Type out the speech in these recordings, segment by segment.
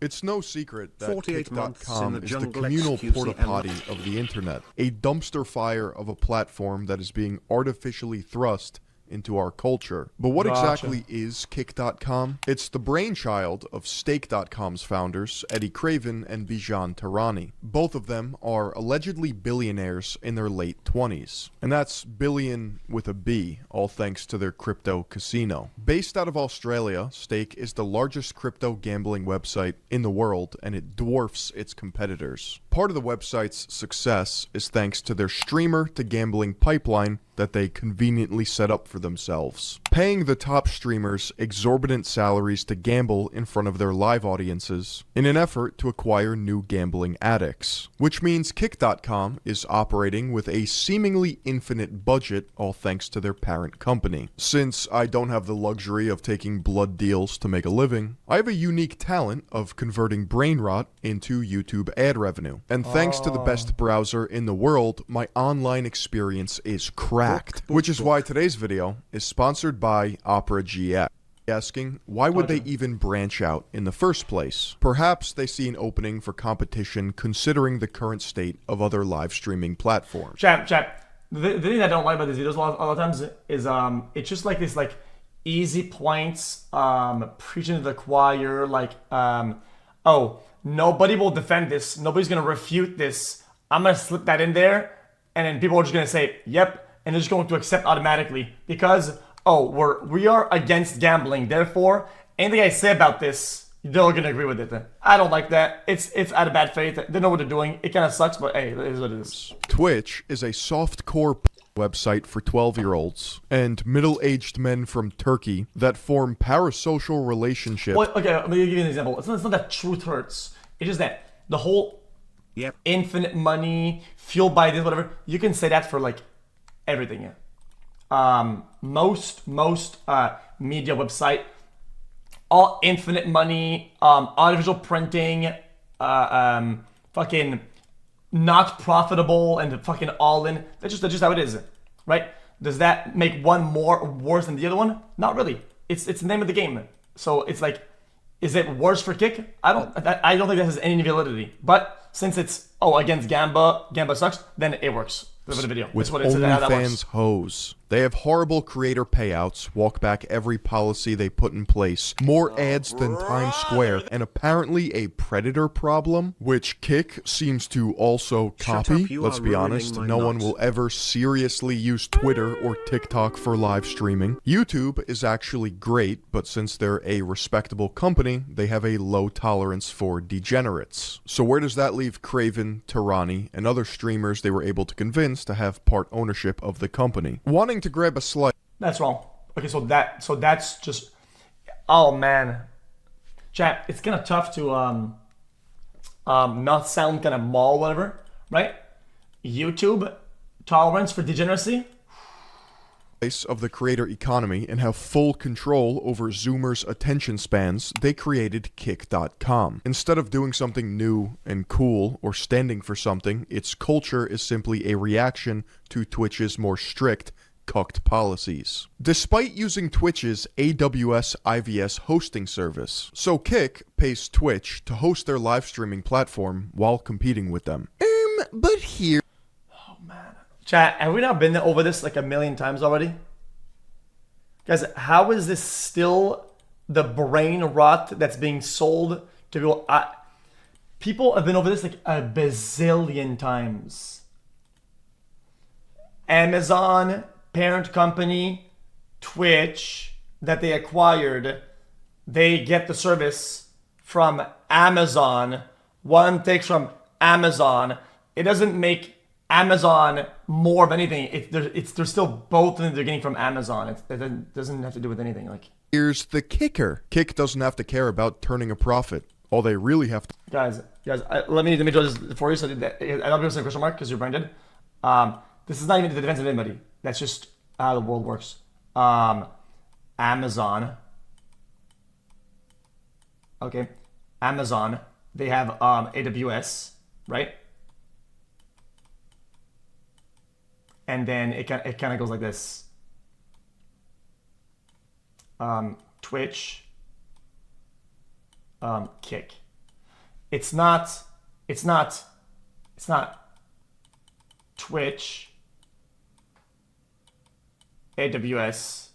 It's no secret that 48 months in kick.com the is the jungle communal xQc porta-potty of the internet, a dumpster fire of a platform that is being artificially thrust into our culture. But what exactly is kick.com? It's the brainchild of stake.com's founders, Eddie Craven and Bijan Tarani. Both of them are allegedly billionaires in their late 20s. And that's billion with a B, all thanks to their crypto casino. Based out of Australia, Stake is the largest crypto gambling website in the world, and it dwarfs its competitors. Part of the website's success is thanks to their streamer to gambling pipeline that they conveniently set up for themselves, paying the top streamers exorbitant salaries to gamble in front of their live audiences in an effort to acquire new gambling addicts. Which means kick.com is operating with a seemingly infinite budget, all thanks to their parent company. Since I don't have the luxury of taking blood deals to make a living, I have a unique talent of converting brain rot into YouTube ad revenue. And thanks to the best browser in the world, my online experience is cracked. Which is why today's video is sponsored by Opera GX. Asking, why would they even branch out in the first place? Perhaps they see an opening for competition considering the current state of other live streaming platforms. Chat. The thing I don't like about these videos a lot of times is it's just like this easy points preaching to the choir, oh, nobody will defend this, nobody's gonna refute this, I'm gonna slip that in there, and then people are just gonna say yep, and they're just going to accept automatically because, oh, we are against gambling. Therefore, anything I say about this, they're going to agree with it. I don't like that. It's out of bad faith. They know what they're doing. It kind of sucks, but hey, it is what it is. Twitch is a softcore website for 12-year-olds and middle-aged men from Turkey that form parasocial relationships. Well, okay, let me give you an example. It's not that truth hurts. It's just that the whole infinite money, fueled by this, whatever, you can say that for everything. Most media website, all infinite money, artificial printing, fucking not profitable and fucking all in. That's just how it is, right? Does that make one more worse than the other one? Not really. It's the name of the game. So it's is it worse for Kick? I don't think that has any validity. But since it's against Gamba sucks, then it works. The video. With OnlyFans hoes. They have horrible creator payouts, walk back every policy they put in place, more ads than Times Square, and apparently a predator problem, which Kick seems to also copy. Let's be honest, no one will ever seriously use Twitter or TikTok for live streaming. YouTube is actually great, but since they're a respectable company, they have a low tolerance for degenerates. So where does that leave Craven, Tarani, and other streamers they were able to convince to have part ownership of the company? Wanting to grab a slice. That's wrong. Okay, so that's just, oh man, chat. It's kind of tough to not sound kind of mall or whatever, right? YouTube tolerance for degeneracy of the creator economy and have full control over Zoomers' attention spans, they created Kick.com. Instead of doing something new and cool or standing for something, its culture is simply a reaction to Twitch's more strict cucked policies, despite using Twitch's AWS IVS hosting service. So Kick pays Twitch to host their live streaming platform while competing with them. But here... Oh man. Chat, have we not been over this a million times already? Guys, how is this still the brain rot that's being sold to people? People have been over this a bazillion times. Amazon, parent company, Twitch, that they acquired, they get the service from Amazon. One takes from Amazon. It doesn't make Amazon more of anything. They're still both they're getting from Amazon. It doesn't have to do with anything. Here's the kicker. Kick doesn't have to care about turning a profit. All they really have to... Guys, let me draw this for you. So that, I don't understand question mark because you're branded. This is not even the defense of anybody. That's just how the world works. Amazon. Okay. Amazon. They have AWS, right? And then it kind of goes like this. Twitch. Kick. It's not. It's not. It's not. Twitch. AWS.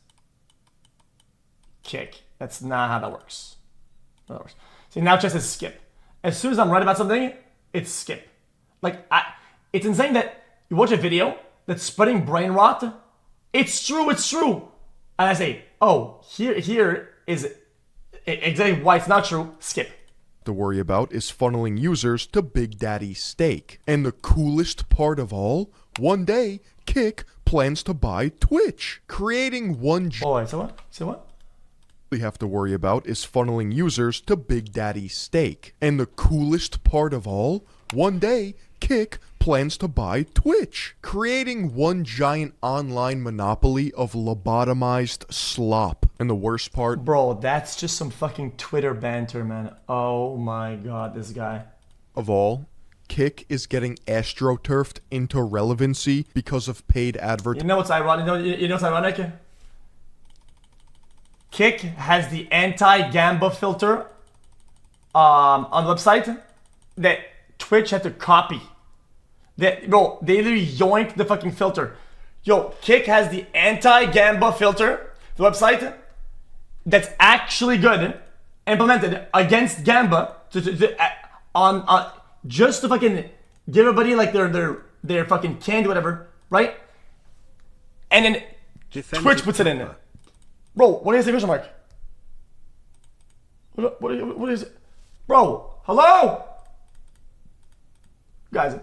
Kick. That's not how that works. That works. See, now it just says skip. As soon as I'm right about something, it's skip. Like, it's insane that you watch a video that's spreading brain rot. It's true, it's true. And I say, oh, here is exactly why it's not true. Skip. To worry about is funneling users to Big Daddy Steak. And the coolest part of all, one day, Kick plans to buy Twitch, creating one Oh, wait, say what? Say what? we have to worry about is funneling users to Big Daddy Steak. And the coolest part of all, one day, Kick plans to buy Twitch, creating one giant online monopoly of lobotomized slop. And the worst part, Bro, that's just some fucking Twitter banter, man. Oh my god, this guy. of all, Kick is getting astroturfed into relevancy because of paid advertising. You know what's ironic? You know what's ironic? Kick has the anti-gamba filter on the website that Twitch had to copy. Bro, they literally yoinked the fucking filter. Yo, Kick has the anti-gamba filter, the website, that's actually good, implemented against gamba just to fucking give everybody like their fucking candy, whatever, right? And then Twitch puts it in there. Bro, what is the question mark? What is it? Bro, hello? Guys,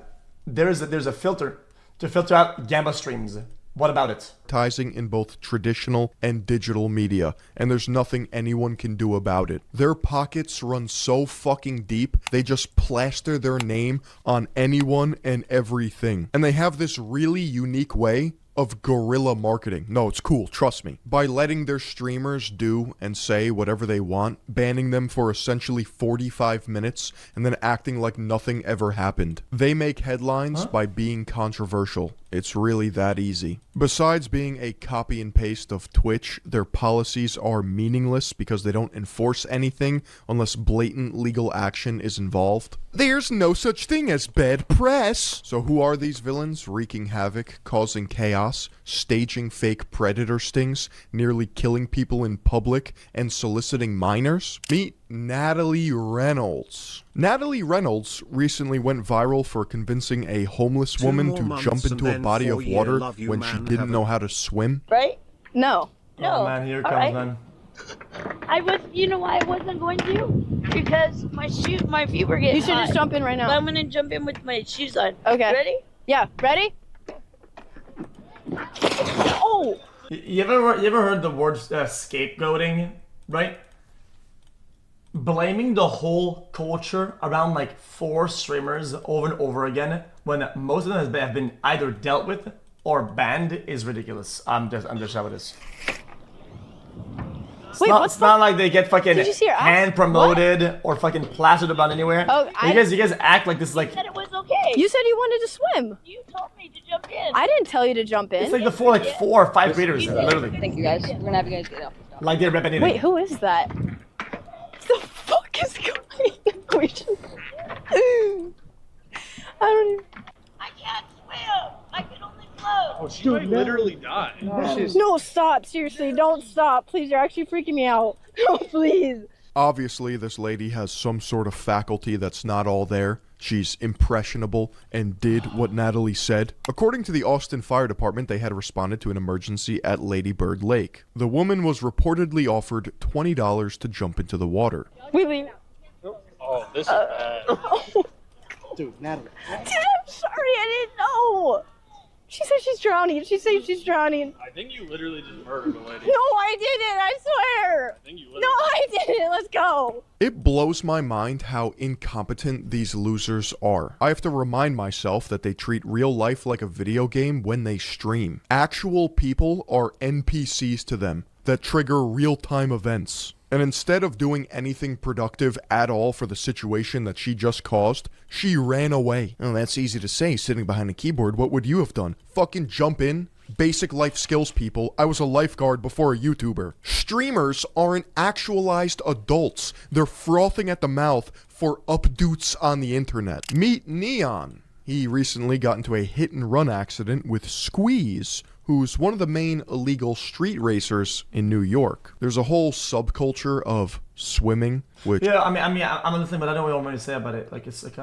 there's a filter to filter out gamba streams. What about it? Advertising in both traditional and digital media, and there's nothing anyone can do about it. Their pockets run so fucking deep, they just plaster their name on anyone and everything. And they have this really unique way of guerrilla marketing. No, it's cool, trust me. By letting their streamers do and say whatever they want, banning them for essentially 45 minutes, and then acting like nothing ever happened. They make headlines by being controversial. It's really that easy. Besides being a copy and paste of Twitch, their policies are meaningless because they don't enforce anything unless blatant legal action is involved. There's no such thing as bad press. So who are these villains wreaking havoc, causing chaos, staging fake predator stings, nearly killing people in public, and soliciting minors? Meet Natalie Reynolds. Natalie Reynolds recently went viral for convincing a homeless woman to jump into a body of water when she didn't know how to swim. Right? No. Oh man, here it comes, man. You know why I wasn't going to? Because my feet were getting You should hot. just jump in right now. But I'm gonna jump in with my shoes on. Okay. Ready? Yeah, ready? Oh! You ever heard the word scapegoating, right? Blaming the whole culture around like 4 streamers over and over again when most of them have been either dealt with or banned is ridiculous. I'm just how it is. Wait, what's It's not like they get fucking Did you see her ass? hand promoted or fucking plastered about anywhere. Oh, you guys act like this is like You said it was okay. You said you wanted to swim. You told me to jump in. I didn't tell you to jump in. it's like the 4 or 5 creators literally. Thank you guys. We're gonna have you guys get off. Like they're repping anything. Wait, who is that? The fuck is going on? We just... I don't even... I can't swim. I can only float. Oh, she might literally die. No, stop. Seriously, don't stop. Please, you're actually freaking me out. No, please. Obviously, this lady has some sort of faculty that's not all there. She's impressionable and did what Natalie said. According to the Austin Fire Department, they had responded to an emergency at Lady Bird Lake. The woman was reportedly offered $20 to jump into the water. We leave. Oh, this is bad. Dude, Natalie. Dude, I'm sorry. I didn't know. She said she's drowning. She said she's drowning. I think you literally just murdered a lady. No, I didn't. I swear. I think you No, literally. I didn't. Let's go. It blows my mind how incompetent these losers are. I have to remind myself that they treat real life like a video game when they stream. Actual people are NPCs to them that trigger real-time events. And instead of doing anything productive at all for the situation that she just caused, she ran away. Oh, that's easy to say, sitting behind a keyboard. What would you have done? Fucking jump in, Basic life skills, people. I was a lifeguard before a YouTuber. Streamers aren't actualized adults. They're frothing at the mouth for updoots on the internet. Meet Neon. He recently got into a hit-and-run accident with Squeeze, who's one of the main illegal street racers in New York. There's a whole subculture of swimming, which... Yeah, I'm understanding, but I don't know what I want to say about it. Like, it's like,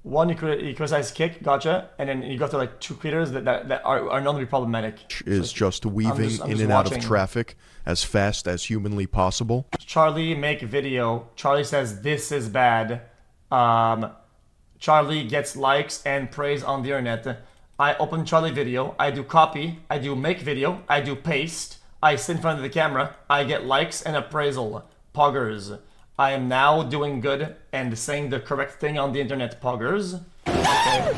one, you criticize Kick, gotcha, and then you go to like 2 creators that are known to be problematic. Is just weaving in and out of traffic as fast as humanly possible. Charlie make video. Charlie says this is bad. Charlie gets likes and praise on the internet. I open Charlie video. I do copy. I do make video. I do paste. I sit in front of the camera. I get likes and appraisal. Poggers. I am now doing good and saying the correct thing on the internet, poggers. Okay.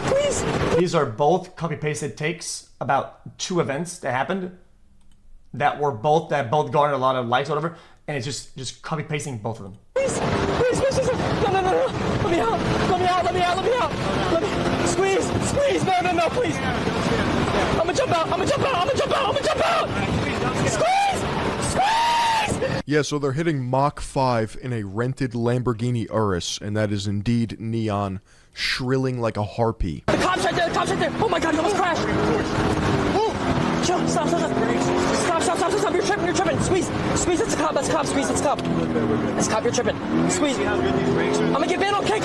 Please. These are both copy-pasted takes about 2 events that happened that both garnered a lot of likes or whatever, and it's just copy-pasting both of them. Please. No. Let me out. Squeeze. No, please. I'm gonna jump out. Squeeze. Yeah, so they're hitting Mach 5 in a rented Lamborghini Urus, and that is indeed Neon, shrilling like a harpy. The cop's right there! Oh my god, he almost crashed! Chill, stop! Stop, you're tripping! Squeeze, that's a cop, squeeze, it's a cop, you're tripping. Squeeze! I'm gonna get banned on Kick!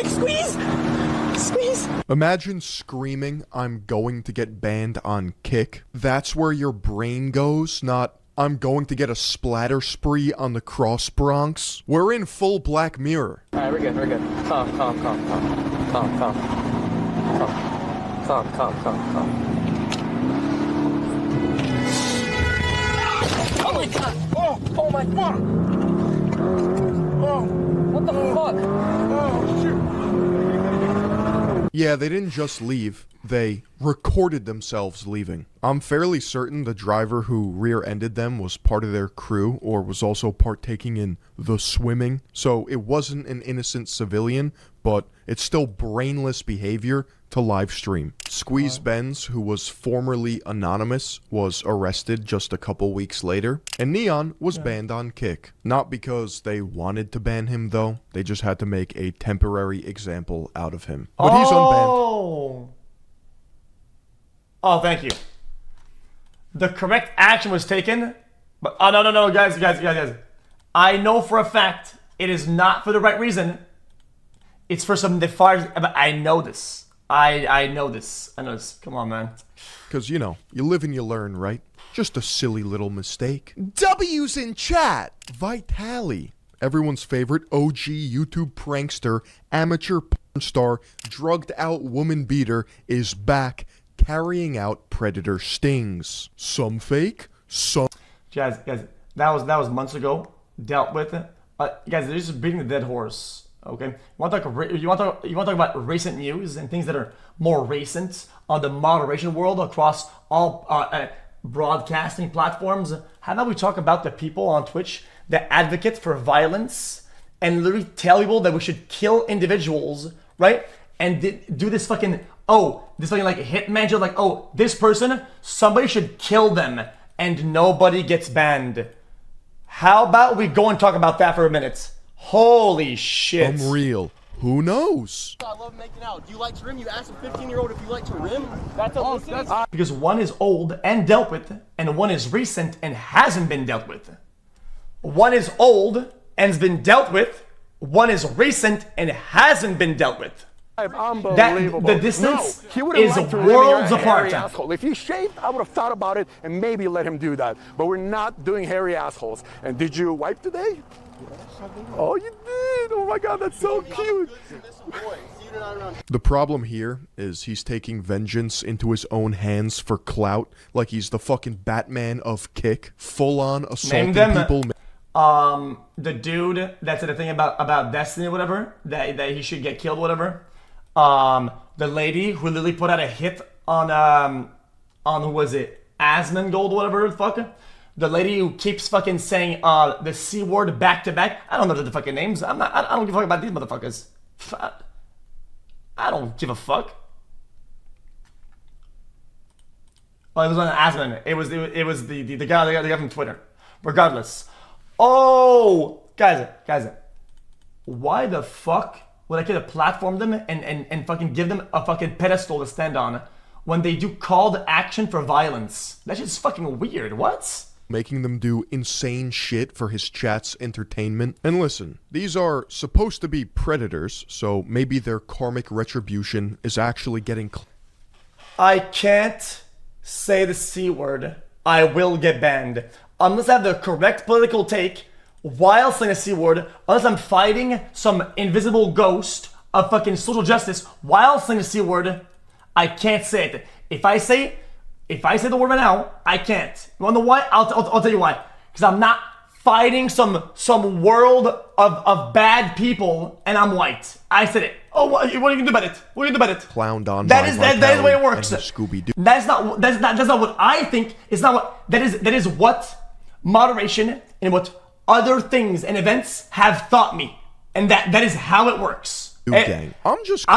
Squeeze! Imagine screaming, "I'm going to get banned on Kick." That's where your brain goes, not... I'm going to get a splatter spree on the Cross Bronx. We're in full Black Mirror. Alright, we're good. Calm. Oh my god! Oh my fuck! What the fuck? Oh shit! Yeah, they didn't just leave. They recorded themselves leaving. I'm fairly certain the driver who rear-ended them was part of their crew or was also partaking in the swimming. So it wasn't an innocent civilian, but it's still brainless behavior to live stream. Squeeze Benz, who was formerly anonymous, was arrested just a couple weeks later. And Neon was banned on Kick. Not because they wanted to ban him, though. They just had to make a temporary example out of him. But he's unbanned. Oh, thank you. The correct action was taken, but no, guys. I know for a fact it is not for the right reason. It's for some nefarious. I know this. I know this. Come on, man. Because, you know, you live and you learn, right? Just a silly little mistake. W's in chat. Vitali. Everyone's favorite OG YouTube prankster, amateur porn star, drugged out woman beater is back, carrying out predator stings. Some fake, some... Guys, that was months ago. Dealt with it. Guys, they're just beating the dead horse. Okay, you want to talk about recent news and things that are more recent on the moderation world across all broadcasting platforms? How about we talk about the people on Twitch that advocate for violence and literally tell people that we should kill individuals, right? And do this fucking like hitman joke, like, oh, this person, somebody should kill them and nobody gets banned. How about we go and talk about that for a minute? Holy shit. Unreal. Who knows? I love making out. Do you like to rim? You ask a 15-year-old if you like to rim? Because one is old and dealt with, and one is recent and hasn't been dealt with. One is old and has been dealt with. One is recent and hasn't been dealt with. Unbelievable. The distance is worlds apart. If he shaved, I would have thought about it and maybe let him do that. But we're not doing hairy assholes. And did you wipe today? Oh, you did. Oh my God, that's so cute. The problem here is he's taking vengeance into his own hands for clout, like he's the fucking Batman of Kick, full-on assaulting people. The dude that said the thing about Destiny or whatever, that he should get killed, whatever. The lady who literally put out a hit on who was it? Asmongold, whatever the fuck. The lady who keeps fucking saying the C word back to back. I don't know the fucking names. I don't give a fuck about these motherfuckers. I don't give a fuck. Well, it was on Asman. It was the guy from Twitter. Regardless. Oh, guys, why the fuck would I get to platform them and fucking give them a fucking pedestal to stand on when they do called action for violence? That's just fucking weird. What? Making them do insane shit for his chat's entertainment. And listen, these are supposed to be predators, so maybe their karmic retribution is actually getting... I can't say the C word. I will get banned. Unless I have the correct political take while saying the C word, unless I'm fighting some invisible ghost of fucking social justice while saying the C word, I can't say it. If I say the word right now, I can't. You wanna know why? I'll tell you why. Because I'm not fighting some world of bad people and I'm white. I said it. Oh, what are you gonna do about it? What are you gonna do about it? Clowned on that is the way it works. Scooby-Doo. That's not what I think. It's not what that is what moderation and what other things and events have taught me. And that is how it works. Gang. I'm just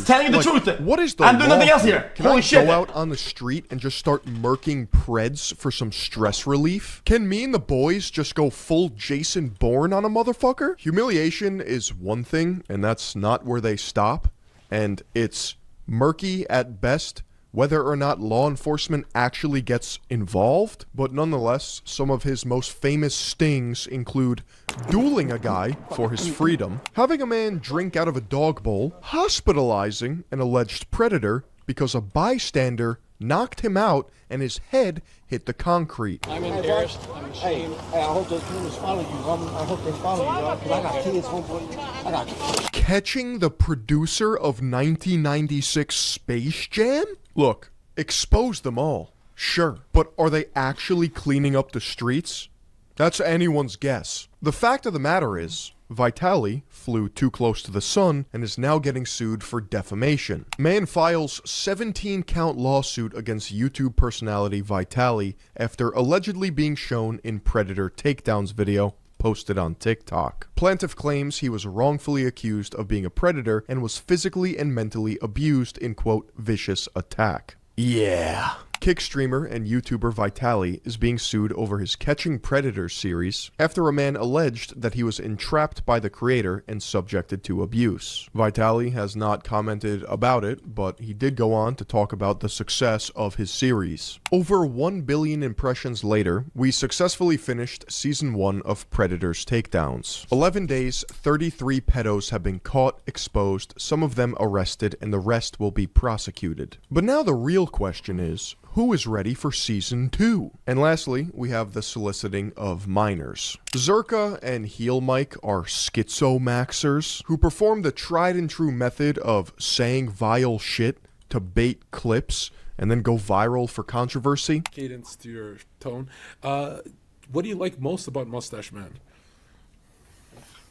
telling you the truth. What is the I'm doing nothing else here. Can I go out on the street and just start murking Preds for some stress relief? Can me and the boys just go full Jason Bourne on a motherfucker? Humiliation is one thing, and that's not where they stop. And it's murky at best, whether or not law enforcement actually gets involved. But nonetheless, some of his most famous stings include dueling a guy for his freedom, having a man drink out of a dog bowl, hospitalizing an alleged predator because a bystander knocked him out and his head hit the concrete. I'm embarrassed. I'm ashamed. Hey, I hope those cameras follow you. I hope they follow you, because I got kids, homeboy. I got kids. Catching the producer of 1996 Space Jam? Look, expose them all, sure, but are they actually cleaning up the streets? That's anyone's guess. The fact of the matter is, Vitaly flew too close to the sun and is now getting sued for defamation. Man files 17-count lawsuit against YouTube personality Vitaly after allegedly being shown in Predator Takedowns video posted on TikTok. Plaintiff claims he was wrongfully accused of being a predator and was physically and mentally abused in, quote, vicious attack. Yeah. Kick streamer and YouTuber Vitaly is being sued over his Catching Predators series after a man alleged that he was entrapped by the creator and subjected to abuse. Vitaly has not commented about it, but he did go on to talk about the success of his series. Over 1 billion impressions later, we successfully finished Season 1 of Predators Takedowns. 11 days, 33 pedos have been caught, exposed, some of them arrested, and the rest will be prosecuted. But now the real question is, who is ready for Season 2? And lastly, we have the soliciting of minors. Zerka and Heel Mike are schizomaxers who perform the tried and true method of saying vile shit to bait clips and then go viral for controversy. Cadence to your tone. What do you like most about Mustache Man?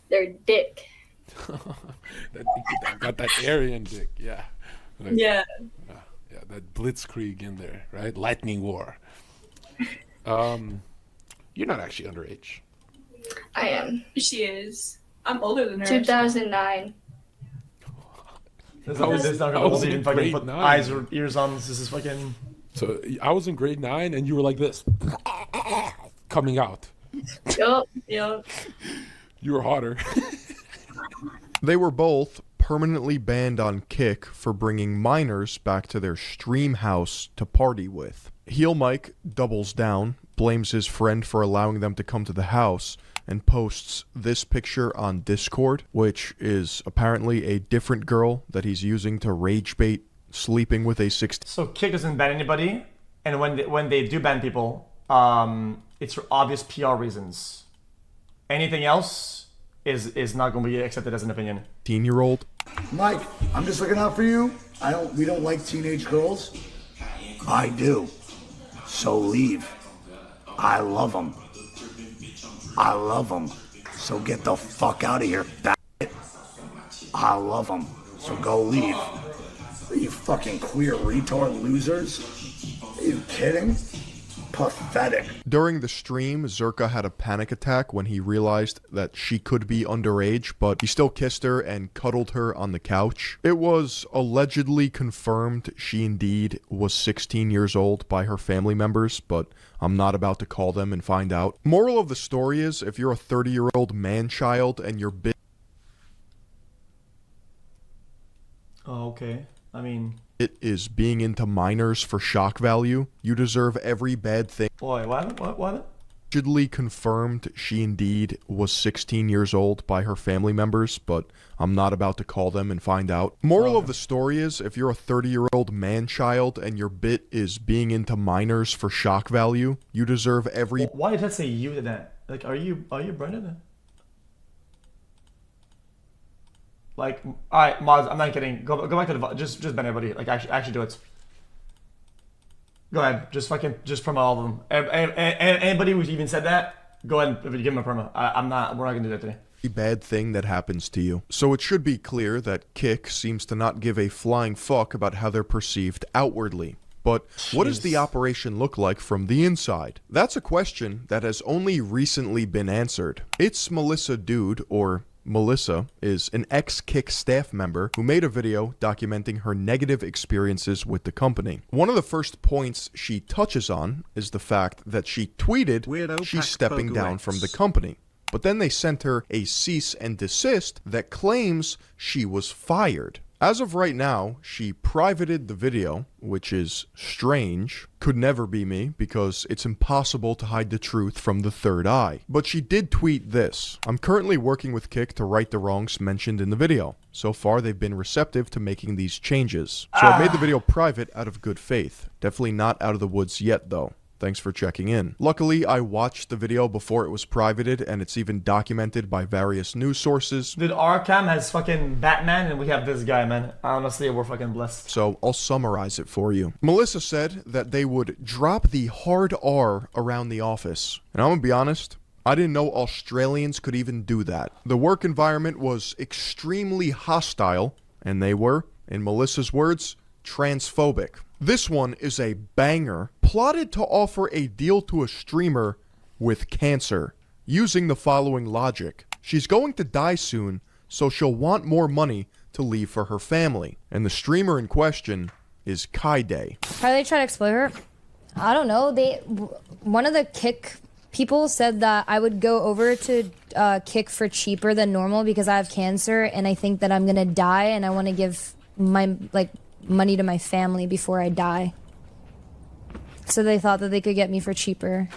Their dick. Got that Aryan dick, yeah. Like, Yeah. Yeah, that blitzkrieg in there, right? Lightning War. You're not actually underage. I am. She is. I'm older than her. 2009. This is not gonna hold even fucking put 9. eyes or ears on. This is fucking... So I was in grade 9 and you were like this. Coming out. Yup. You were hotter. They were both permanently banned on Kick for bringing minors back to their stream house to party with. Heel Mike doubles down, blames his friend for allowing them to come to the house, and posts this picture on Discord, which is apparently a different girl that he's using to rage bait sleeping with a 16. So Kick doesn't ban anybody, and when they do ban people, it's for obvious PR reasons. Anything else is not going to be accepted as an opinion. 18-year-old. Mike, I'm just looking out for you. We don't like teenage girls. I do. So leave. I love them. I love them. So get the fuck out of here, faggot. I love them. So go leave. You fucking queer retard losers. Are you kidding? Pathetic. During the stream, Zerka had a panic attack when he realized that she could be underage, but he still kissed her and cuddled her on the couch. It was allegedly confirmed she indeed was 16 years old by her family members, but I'm not about to call them and find out. Moral of the story is, if you're a 30-year-old man-child and you're Oh, okay. I mean... It is being into minors for shock value, you deserve every bad thing. Boy, what? Allegedly confirmed she indeed was 16 years old by her family members, but I'm not about to call them and find out. Moral of the story is, if you're a 30-year-old man-child and your bit is being into minors for shock value, you deserve every... Why did that say you to that? Like, are you Brendan? Like, alright, Moz, I'm not kidding. Go back to the... Just ban everybody. Like, actually do it. Go ahead. Just promo all of them. Anybody who's even said that, go ahead and give them a promo. We're not gonna do that today. Bad thing that happens to you. So it should be clear that Kick seems to not give a flying fuck about how they're perceived outwardly. But what does the operation look like from the inside? That's a question that has only recently been answered. It's Melissa Dude, or Melissa, is an ex-Kick staff member who made a video documenting her negative experiences with the company. One of the first points she touches on is the fact that she tweeted she's stepping down from the company. But then they sent her a cease and desist that claims she was fired. As of right now, she privated the video, which is strange. Could never be me, because it's impossible to hide the truth from the third eye. But she did tweet this: I'm currently working with Kick to right the wrongs mentioned in the video. So far, they've been receptive to making these changes. So I made the video private out of good faith. Definitely not out of the woods yet, though. Thanks for checking in. Luckily, I watched the video before it was privated, and it's even documented by various news sources. Dude, Arkham has fucking Batman, and we have this guy, man. Honestly, we're fucking blessed. So I'll summarize it for you. Melissa said that they would drop the hard R around the office. And I'm gonna be honest, I didn't know Australians could even do that. The work environment was extremely hostile, and they were, in Melissa's words, transphobic. This one is a banger. Plotted to offer a deal to a streamer with cancer, using the following logic. She's going to die soon, so she'll want more money to leave for her family. And the streamer in question is Kaide. How do they try to exploit her? I don't know. One of the Kick people said that I would go over to Kick for cheaper than normal because I have cancer and I think that I'm gonna die and I want to give my money to my family before I die. So they thought that they could get me for cheaper.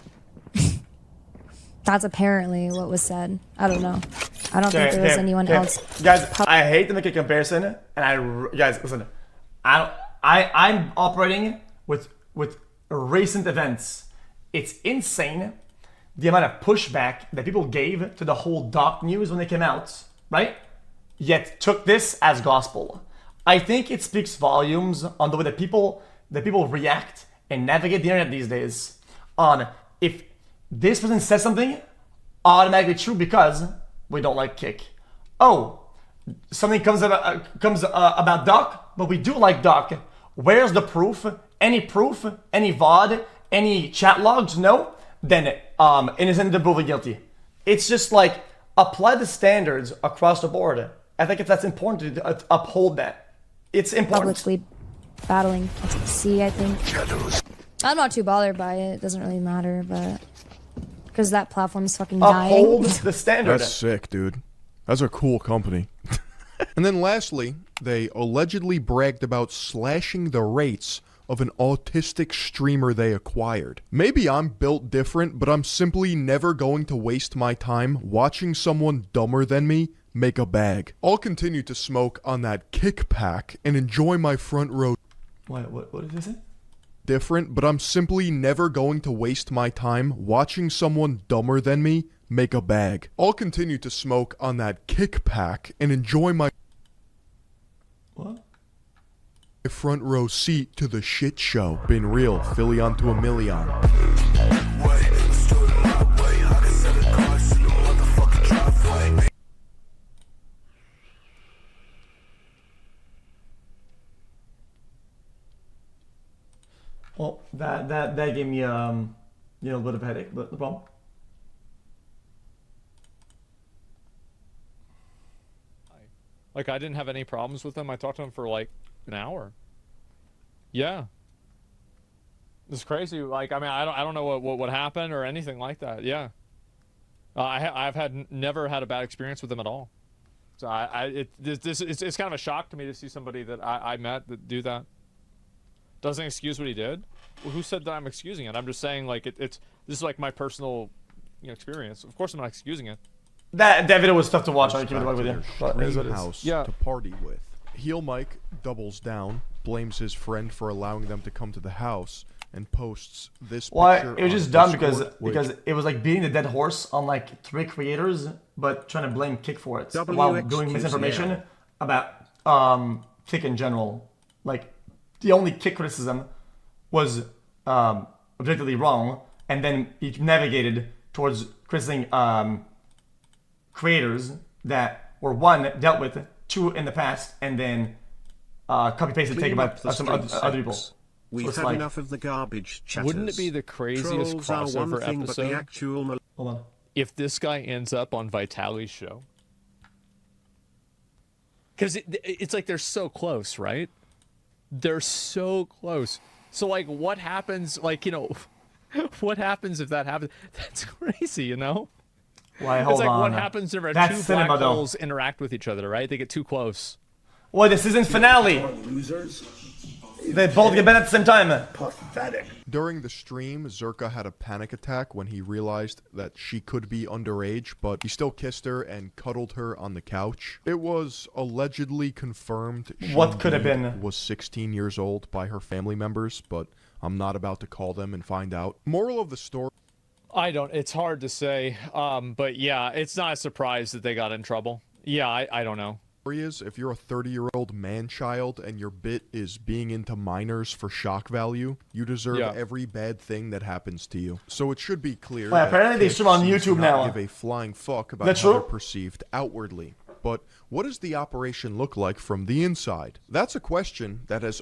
That's apparently what was said. I don't know. I don't think there was anyone else. Guys, I hate to make a comparison, and guys, listen. I'm operating with recent events. It's insane the amount of pushback that people gave to the whole Doc news when they came out, right? Yet took this as gospel. I think it speaks volumes on the way that people react and navigate the internet these days. On if this person says something, automatically true because we don't like Kick. Oh, something comes about Doc, but we do like Doc. Where's the proof? Any proof? Any VOD? Any chat logs? No? Then innocent until proven guilty. It's just like apply the standards across the board. I think if that's important to uphold that. It's important. Publicly battling xQc, I think. I'm not too bothered by it. It doesn't really matter, but because that platform's fucking dying. Uphold the standard. That's sick, dude. That's a cool company. And then lastly, they allegedly bragged about slashing the rates of an autistic streamer they acquired. Maybe I'm built different, but I'm simply never going to waste my time watching someone dumber than me make a bag. I'll continue to smoke on that kick pack and enjoy my front row. What is this? Different, but I'm simply never going to waste my time watching someone dumber than me make a bag. I'll continue to smoke on that kick pack and enjoy my front row seat to the shit show. Been real, Philly onto a million. Well, that gave me you know, a bit of a headache, but no problem. Like, I didn't have any problems with him. I talked to him for like an hour. Yeah. It's crazy. Like, I mean, I don't know what happened or anything like that. Yeah. I've never had a bad experience with him at all. So it's kind of a shock to me to see somebody that I met that do that. Doesn't excuse what he did. Well, who said that I'm excusing it? I'm just saying, like, this is like my personal, you know, experience. Of course I'm not excusing it. That video was tough to watch. I keep it with you. But It is what it is. house to party with. Heel Mike doubles down, blames his friend for allowing them to come to the house, and posts this picture. It was just dumb because it was like beating the dead horse on like 3 creators, but trying to blame Kick for it while doing misinformation about Kick in general. Like, the only Kick criticism was objectively wrong, and then he navigated towards criticizing creators that were, 1, dealt with, 2, in the past, and then copy paste and take about some other people. We've So had like, enough of the garbage chatters. Wouldn't it be the craziest Trolls are one crossover thing, but the episode actual hold on. if this guy ends up on Vitali's show? Because it's like they're so close, right? They're so close. So, like, what happens, like, you know, what happens if that happens? That's crazy, you know? Why, it's hold like, on. what happens if That's two cinema, black though. holes interact with each other, right? They get too close. Well, the season finale. Losers. They both get banned at the same time. Pathetic. During the stream, Zerka had a panic attack when he realized that she could be underage, but he still kissed her and cuddled her on the couch. It was allegedly confirmed she What could have indeed been? was 16 years old by her family members, but I'm not about to call them and find out. Moral of the story. It's hard to say, but yeah, it's not a surprise that they got in trouble. Yeah, I don't know. Is if you're a 30-year-old man-child and your bit is being into minors for shock value, you deserve every bad thing that happens to you. So it should be clear Well, that apparently they Kick stream on seems to YouTube not now. give a flying fuck about That's how they're true. perceived outwardly. But what does the operation look like from the inside? That's a question that has...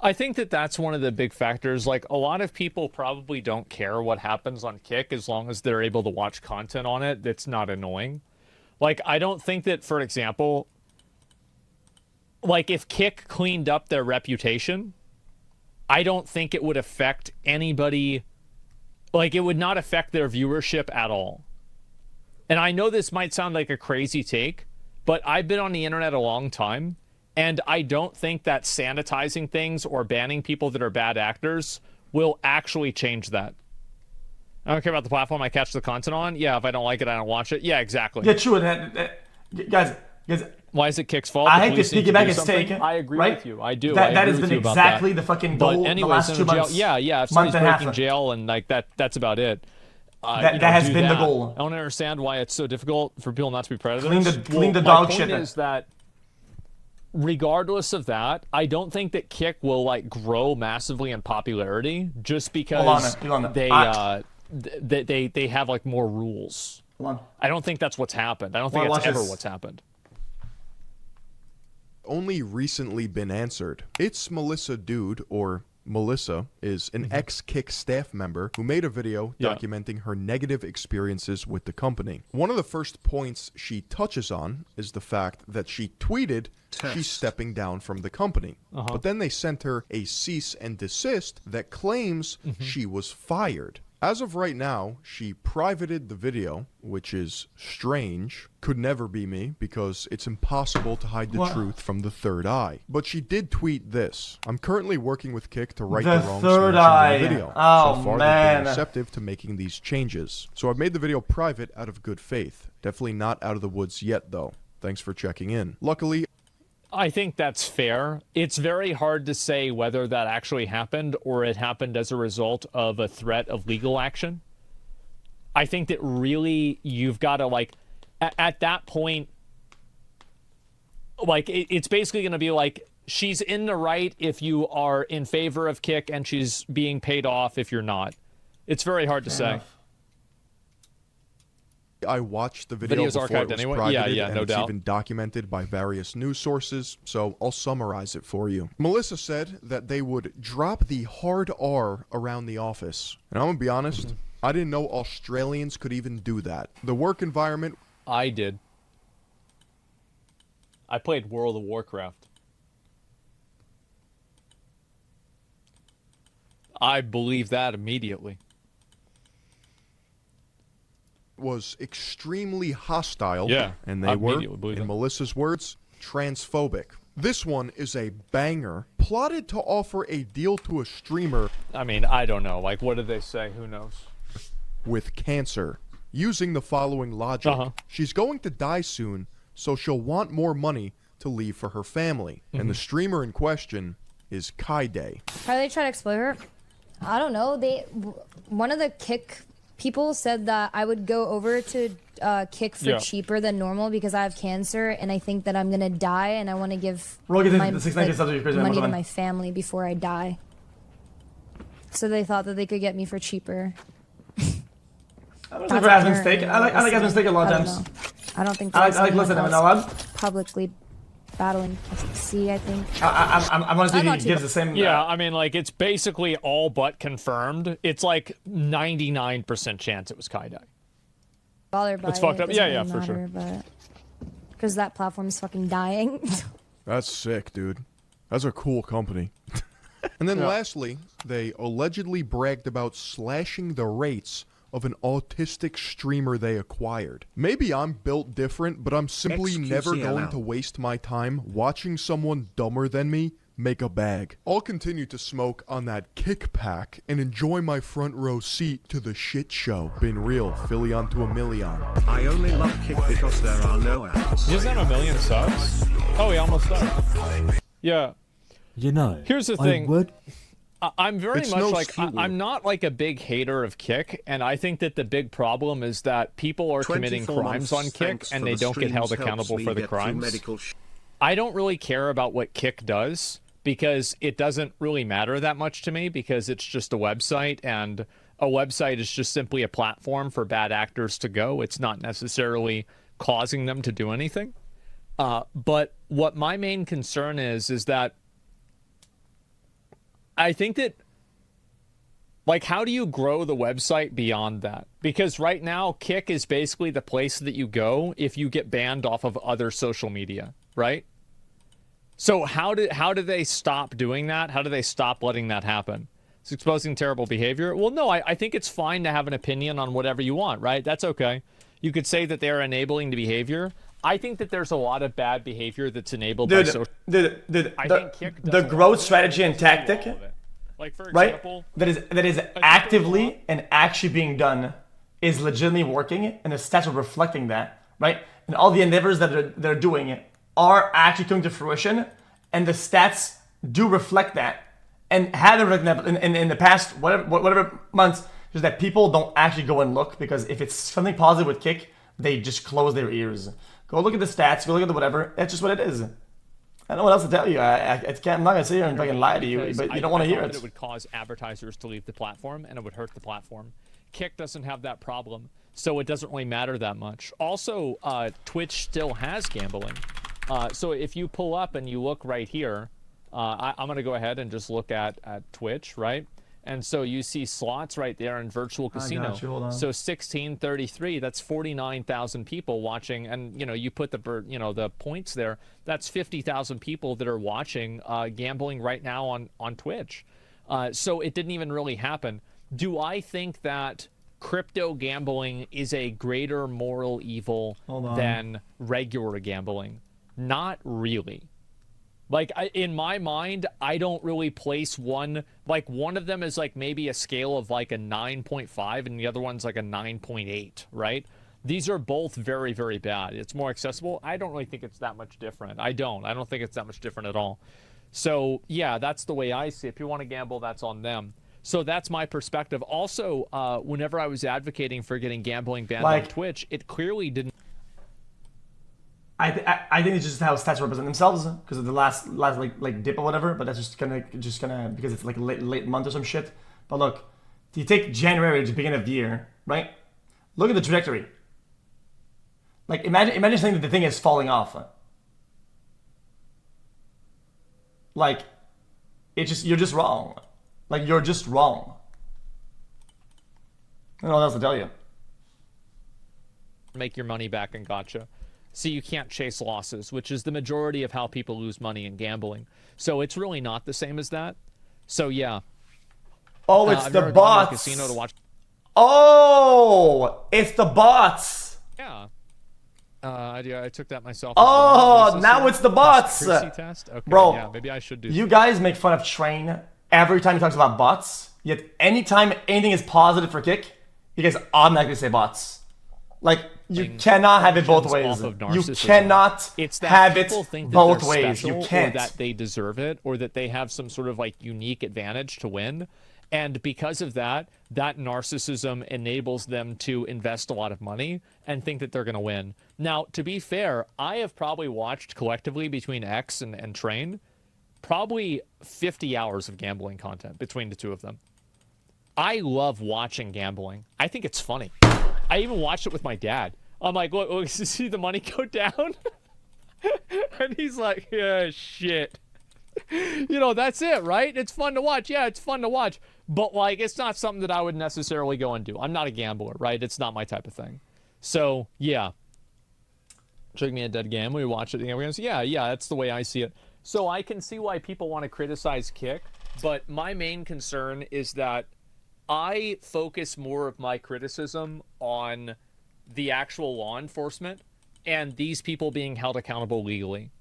I think that's one of the big factors. Like, a lot of people probably don't care what happens on Kick as long as they're able to watch content on it that's not annoying. Like, I don't think that, for example... Like, if Kick cleaned up their reputation, I don't think it would affect anybody. Like, it would not affect their viewership at all. And I know this might sound like a crazy take, but I've been on the internet a long time, and I don't think that sanitizing things or banning people that are bad actors will actually change that. I don't care about the platform I catch the content on. Yeah, if I don't like it, I don't watch it. Yeah, exactly. Yeah, true. Guys. Why is it Kick's fault? I hate to piggyback his take. I agree right? with you. I do. That I agree has with been you about exactly that. the fucking goal But anyways, the last 2 months. Yeah, if month somebody's and a half. breaking jail and like that's about it. That has been the goal. I don't understand why it's so difficult for people not to be predators. Clean the my dog point shit. is that regardless of that, I don't think that Kick will like grow massively in popularity just because they have like more rules. Hold on. I don't think that's what's happened. I don't think that's ever what's happened. Only recently been answered. It's Melissa Dude, or Melissa, is an ex-Kick staff member who made a video documenting her negative experiences with the company. One of the first points she touches on is the fact that she tweeted she's stepping down from the company. But then they sent her a cease and desist that claims she was fired. As of right now, she privated the video, which is strange. Could never be me, because it's impossible to hide the truth from the third eye. But she did tweet this. I'm currently working with Kick to right the wrongs mentioned in the video. So far, they've been receptive to making these changes. So I've made the video private out of good faith. Definitely not out of the woods yet, though. Thanks for checking in. Luckily, I think that's fair. It's very hard to say whether that actually happened or it happened as a result of a threat of legal action. I think that really you've got to, like, at that point, like, it's basically going to be like, she's in the right if you are in favor of Kick and she's being paid off if you're not. It's very hard to say. I watched the video Video's before archived it was anyway? privated, Yeah, and no it's doubt. even documented by various news sources, so I'll summarize it for you. Melissa said that they would drop the hard R around the office. And I'm gonna be honest, I didn't know Australians could even do that. The work environment... I did. I played World of Warcraft. I believe that immediately. Was extremely hostile. Yeah, and I they were, immediately believe in that. Melissa's words, transphobic. This one is a banger. Plotted to offer a deal to a streamer. I mean, I don't know. Like, what did they say? Who knows? With cancer. Using the following logic. She's going to die soon, so she'll want more money to leave for her family. And the streamer in question is Kaide. How they try to exploit her? I don't know. One of the Kick people said that I would go over to Kick for cheaper than normal because I have cancer and I think that I'm gonna die and I want to give my, money to my family before I die. So they thought that they could get me for cheaper. I like Aspen Steak. I like Aspen Steak a lot of times. I don't think I like listening to him. Publicly battling xQc, I think. I want to see if he gives the same. Yeah, I mean, like, it's basically all but confirmed. It's like 99% chance it was Kaide. It's fucked up. Yeah, for sure. Because that platform is fucking dying. That's sick, dude. That's a cool company. And then lastly, they allegedly bragged about slashing the rates of an autistic streamer they acquired. Maybe I'm built different, but I'm simply never going to waste my time watching someone dumber than me make a bag. I'll continue to smoke on that kick pack and enjoy my front row seat to the shit show. Been real, Philly onto a million. I only love Kick because there are no ads. He doesn't have a million subs? Oh, he almost does. Yeah. You know, here's the thing. I'm very It's much no like, skill. I'm not like a big hater of Kick, and I think that the big problem is that people are committing 24 crimes months, on Kick, thanks and for they the don't get held streams, helps accountable me for the get through crimes. medical I don't really care about what Kick does, because it doesn't really matter that much to me, because it's just a website, and a website is just simply a platform for bad actors to go. It's not necessarily causing them to do anything. But what my main concern is that I think that, like, how do you grow the website beyond that? Because right now, Kick is basically the place that you go if you get banned off of other social media, right? So how do they stop doing that? How do they stop letting that happen? It's exposing terrible behavior. Well, no, I think it's fine to have an opinion on whatever you want, right? That's okay. You could say that they're enabling the behavior. I think that there's a lot of bad behavior that's enabled by social. The growth strategy and tactic, like for example, right, that is actively and actually being done is legitimately working, and the stats are reflecting that, right? And all the endeavors that they're doing are actually coming to fruition, and the stats do reflect that, and have in the past whatever months, just that people don't actually go and look, because if it's something positive with Kick, they just close their ears. Go look at the stats, go look at the whatever. That's just what it is. I don't know what else to tell you. I'm not gonna sit here and fucking lie to you, but you don't want to hear it. It would cause advertisers to leave the platform, and it would hurt the platform. Kick doesn't have that problem, so it doesn't really matter that much. Also, Twitch still has gambling. So if you pull up and you look right here, I'm gonna go ahead and just look at Twitch, right? And so you see slots right there in virtual casino. So 1633, that's 49,000 people watching, and you put the points there. That's 50,000 people that are watching gambling right now on Twitch. So it didn't even really happen. Do I think that crypto gambling is a greater moral evil than regular gambling? Not really. Like, in my mind, I don't really place one. Like, one of them is like maybe a scale of like a 9.5 and the other one's like a 9.8, right? These are both very, very bad. It's more accessible. I don't really think it's that much different. I don't think it's that much different at all. So yeah, that's the way I see it. If you want to gamble, that's on them. So that's my perspective. Also, whenever I was advocating for getting gambling banned on Twitch, it clearly didn't. I think it's just how stats represent themselves because of the last like dip or whatever, but that's just gonna because it's like late month or some shit. But look, you take January to the beginning of the year, right? Look at the trajectory. Like imagine saying that the thing is falling off. Like you're just wrong. Like you're just wrong. I don't know what else to tell you. Make your money back in gotcha. So you can't chase losses, which is the majority of how people lose money in gambling. So it's really not the same as that. So yeah. Oh, it's I've the never gone to a bots. casino to watch. Oh, it's the bots. Yeah. I took that myself. Oh, now it's the bots. Test? Okay, Bro, yeah, maybe I should do you guys make fun of Train every time he talks about bots, yet anytime anything is positive for Kick, you guys automatically say bots. Like, you cannot have it both ways. You cannot have it both ways. You can't. Or that they deserve it, or that they have some sort of like unique advantage to win. And because of that, that narcissism enables them to invest a lot of money and think that they're going to win. Now, to be fair, I have probably watched collectively between X and Train probably 50 hours of gambling content between the two of them. I love watching gambling. I think it's funny. I even watched it with my dad. I'm like, look, see the money go down? And he's like, yeah, shit. You know, that's it, right? It's fun to watch. Yeah, it's fun to watch. But, like, it's not something that I would necessarily go and do. I'm not a gambler, right? It's not my type of thing. So, yeah. Trick me a dead game. We watch it. And we're going to say, yeah, that's the way I see it. So I can see why people want to criticize Kick. But my main concern is that I focus more of my criticism on the actual law enforcement and these people being held accountable legally.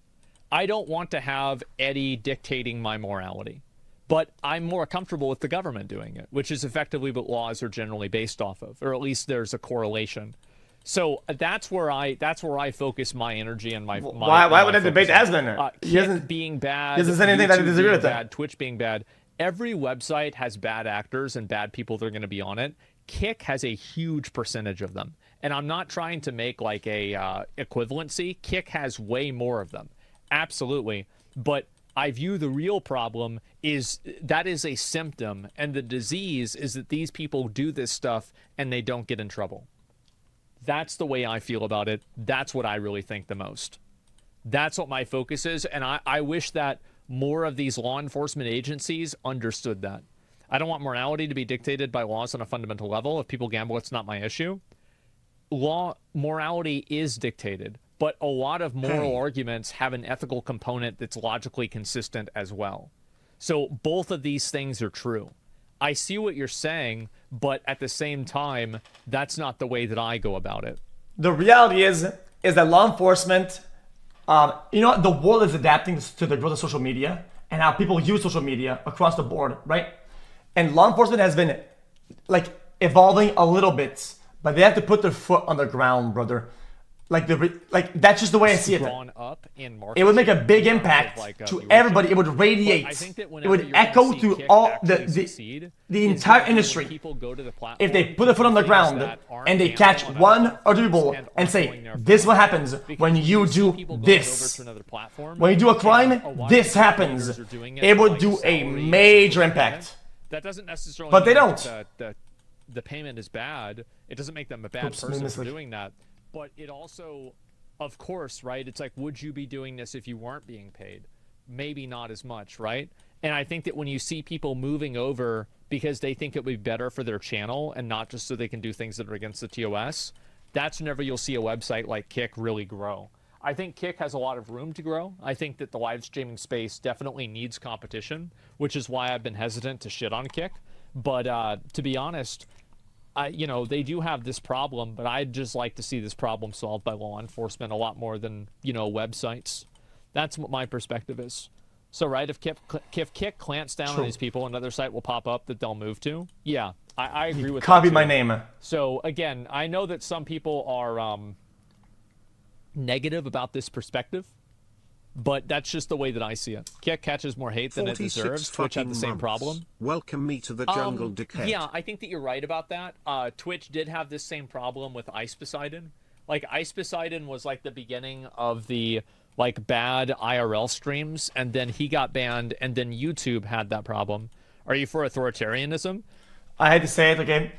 I don't want to have Eddie dictating my morality, but I'm more comfortable with the government doing it, which is effectively what laws are generally based off of, or at least there's a correlation. So that's where I focus my energy and my. Why would I debate Asman? He doesn't being bad. He doesn't say anything that I disagree with. Bad, Twitch being bad. Every website has bad actors and bad people that are going to be on it. Kick has a huge percentage of them, and I'm not trying to make like a equivalency. Kick has way more of them. Absolutely. But I view the real problem is that is a symptom, and the disease is that these people do this stuff and they don't get in trouble. That's the way I feel about it. That's what I really think the most. That's what my focus is, and I wish that more of these law enforcement agencies understood that. I don't want morality to be dictated by laws on a fundamental level. If people gamble, it's not my issue. Morality is dictated. But a lot of moral arguments have an ethical component that's logically consistent as well. So both of these things are true. I see what you're saying, but at the same time, that's not the way that I go about it. The reality is that law enforcement, you know what? The world is adapting to the growth of social media and how people use social media across the board, right? And law enforcement has been like evolving a little bit, but they have to put their foot on the ground, brother. Like that's just the way I see it. It would make a big impact to everybody. It would radiate. It would echo through all the entire industry. If they put their foot on the ground and they catch one or two people and say, "This is what happens when you do this. When you do a crime, this happens." It would do a major impact. That doesn't necessarily. But they don't. The payment is bad. It doesn't make them a bad person for doing that. But it also, of course, right? It's like, would you be doing this if you weren't being paid? Maybe not as much, right? And I think that when you see people moving over because they think it would be better for their channel and not just so they can do things that are against the TOS, that's whenever you'll see a website like Kick really grow. I think Kick has a lot of room to grow. I think that the live streaming space definitely needs competition, which is why I've been hesitant to shit on Kick. But to be honest, they do have this problem, but I'd just like to see this problem solved by law enforcement a lot more than, websites. That's what my perspective is. So, right, if Kick clamps down on these people, another site will pop up that they'll move to. Yeah, I agree with that. Copy my name. So, again, I know that some people are negative about this perspective, but that's just the way that I see it. Kick catches more hate than it deserves. Twitch had the same problem. Welcome me to the jungle, dickhead. Yeah, I think that you're right about that. Twitch did have this same problem with Ice Poseidon. Like, Ice Poseidon was like the beginning of the bad IRL streams, and then he got banned, and then YouTube had that problem. Are you for authoritarianism? I had to say it, okay?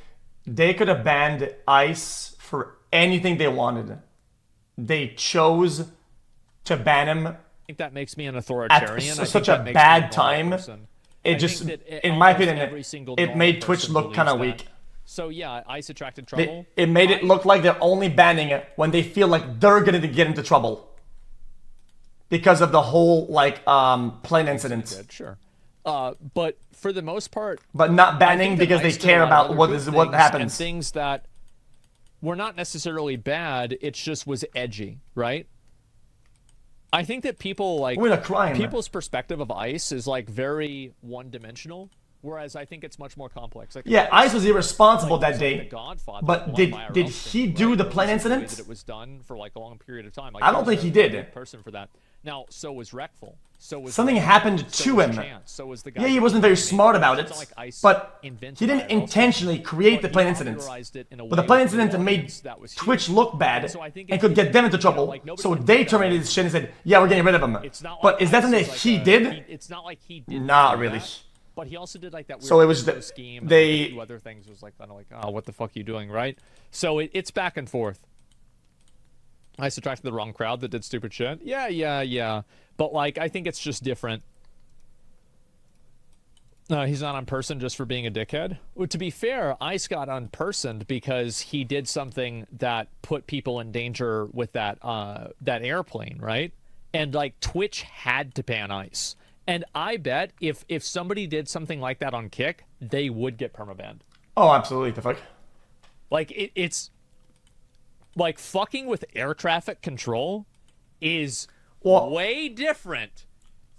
They could have banned Ice for anything they wanted. They chose to ban him. I think that makes me an authoritarian. At such a bad time. It just, in my opinion, it made Twitch look kind of weak. So yeah, ice attracted trouble. It made it look like they're only banning it when they feel like they're gonna get into trouble. Because of the whole, like, plane incident. Sure. But for the most part... But not banning because they care about what happens. And things that were not necessarily bad, it just was edgy, right? I think that people, like... We're in a crime. People's perspective of ice is, like, very one-dimensional. Whereas I think it's much more complex. Like, yeah, Ice was irresponsible that day. Godfather, but did he do the plane incident? That it was done for like a long period of time. Like, I don't think he did. Person for that. Now, so was Wreckful. So was something happened to him. So was the guy. Yeah, he wasn't very smart about it. But he didn't intentionally create the plane incident. But the plane incident made Twitch look bad and could get them into trouble. So they terminated this shit and said, "Yeah, we're getting rid of him." But is that something that he did? It's not like he did. Not really. But he also did like that weird so it was scheme. They and other things was like kind of like, oh, what the fuck are you doing, right? So it's back and forth. I attracted the wrong crowd that did stupid shit. Yeah. But like, I think it's just different. He's not unpersoned just for being a dickhead. Well, to be fair, Ice got unpersoned because he did something that put people in danger with that that airplane, right? And like Twitch had to ban Ice. And I bet if somebody did something like that on Kick, they would get permabanned. Oh, absolutely. The fuck? Like, it's... Like, fucking with air traffic control is way different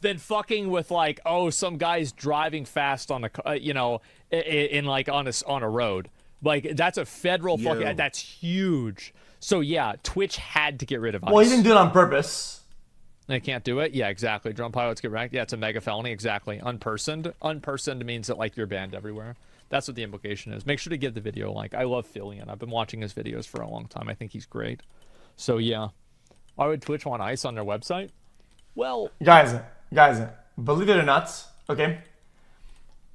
than fucking with, like, oh, some guy's driving fast on a... you know, on a road. Like, that's a federal fucking... That's huge. So, yeah, Twitch had to get rid of Ice. Well, he didn't do it on purpose. They can't do it? Yeah, exactly. Drone pilots get ranked. Yeah, it's a mega felony. Exactly. Unpersoned. Unpersoned means that, like, you're banned everywhere. That's what the implication is. Make sure to give the video a like. I love Fillion. I've been watching his videos for a long time. I think he's great. So, yeah. Why would Twitch want Ice on their website? Well... Guys, believe it or not, okay?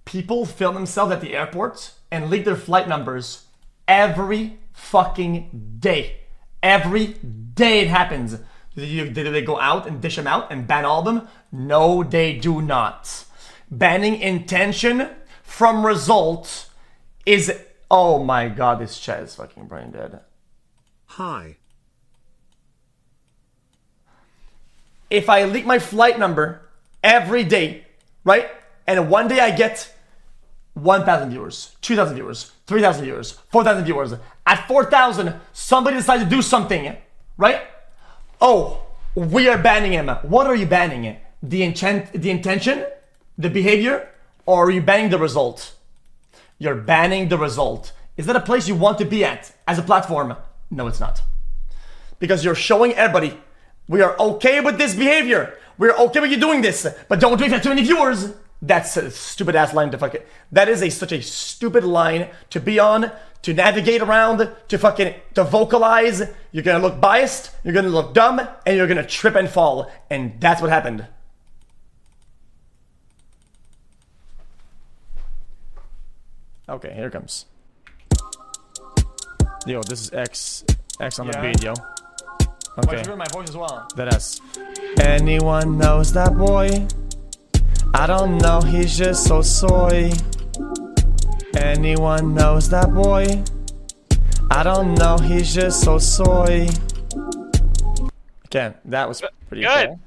People film themselves at the airport and leak their flight numbers every fucking day. Every day it happens. Did they go out and dish them out and ban all of them? No, they do not. Banning intention from result is... Oh my god, this chat is fucking brain dead. Hi. If I leak my flight number every day, right? And one day I get 1,000 viewers, 2,000 viewers, 3,000 viewers, 4,000 viewers. At 4,000, somebody decides to do something, right? Oh, we are banning him. What are you banning? The intention, the behavior, or are you banning the result? You're banning the result. Is that a place you want to be at as a platform? No, it's not. Because you're showing everybody, we are okay with this behavior. We're okay with you doing this, but don't do it for too many viewers. That's a stupid ass line to fuck it. That is such a stupid line to be on, to navigate around, to vocalize. You're gonna look biased, you're gonna look dumb, and you're gonna trip and fall. And that's what happened. Okay, here it comes. Yo, this is X on the beat, yo. Okay. Oh, you heard my voice as well. That S. Anyone knows that boy? I don't know, he's just so soy. Anyone knows that boy? I don't know, he's just so soy. Again, that was pretty cool.